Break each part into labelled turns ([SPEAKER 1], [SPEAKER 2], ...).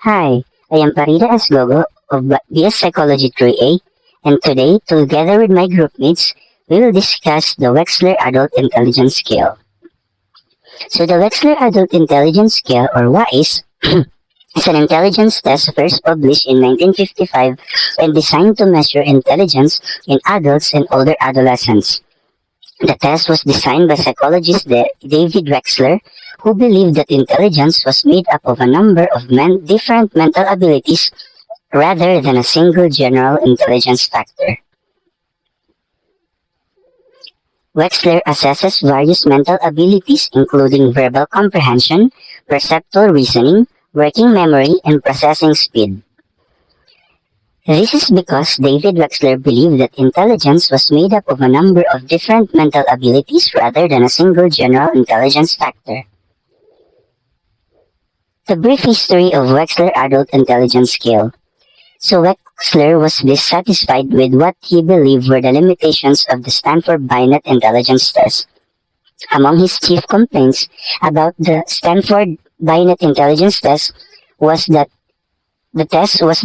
[SPEAKER 1] Hi, I am Parida as Gogo of BS Psychology 3A, and today, together with my groupmates, we will discuss the Wechsler Adult Intelligence Scale. So the Wechsler Adult Intelligence Scale, or WISE, is an intelligence test first published in 1955 and designed to measure intelligence in adults and older adolescents. The test was designed by psychologist David Wechsler, who believed that intelligence was made up of a number of different mental abilities rather than a single general intelligence factor. Wechsler assesses various mental abilities including verbal comprehension, perceptual reasoning, working memory, and processing speed. This is because David Wechsler believed that intelligence was made up of a number of different mental abilities rather than a single general intelligence factor. The brief history of Wechsler Adult Intelligence Scale. So Wechsler was dissatisfied with what he believed were the limitations of the Stanford Binet Intelligence Test. Among his chief complaints about the Stanford Binet Intelligence Test was that the test was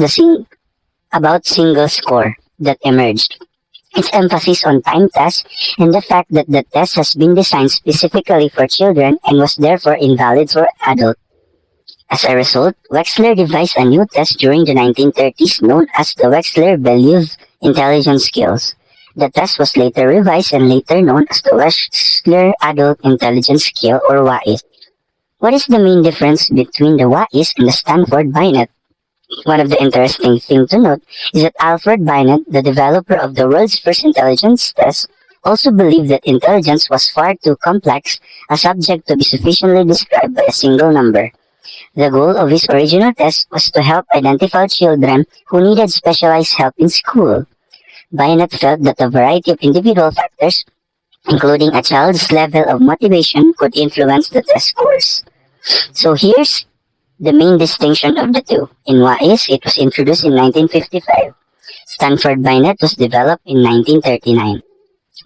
[SPEAKER 1] about single score that emerged. Its emphasis on time tests and the fact that the test has been designed specifically for children and was therefore invalid for adults. As a result, Wechsler devised a new test during the 1930s known as the Wechsler-Bellew Intelligence Scales. The test was later revised and later known as the Wechsler Adult Intelligence Scale, or WISE. What is the main difference between the WISE and the Stanford Binet? One of the interesting things to note is that Alfred Binet, the developer of the world's first intelligence test, also believed that intelligence was far too complex, a subject to be sufficiently described by a single number. The goal of his original test was to help identify children who needed specialized help in school. Binet felt that a variety of individual factors, including a child's level of motivation, could influence the test scores. So here's the main distinction of the two. In WISE, it was introduced in 1955. Stanford Binet was developed in 1939.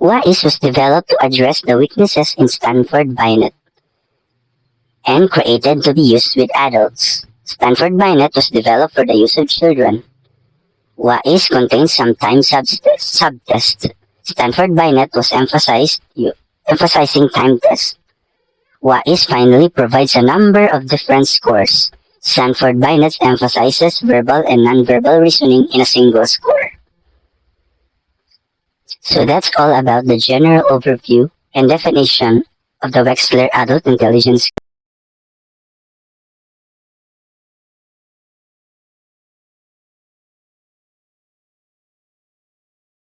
[SPEAKER 1] WISE was developed to address the weaknesses in Stanford Binet and created to be used with adults. Stanford Binet was developed for the use of children. WISE contains some time subtests. Stanford Binet was emphasizing time tests. WISE finally provides a number of different scores. Stanford Binet emphasizes verbal and nonverbal reasoning in a single score. So that's all about the general overview and definition of the Wechsler Adult Intelligence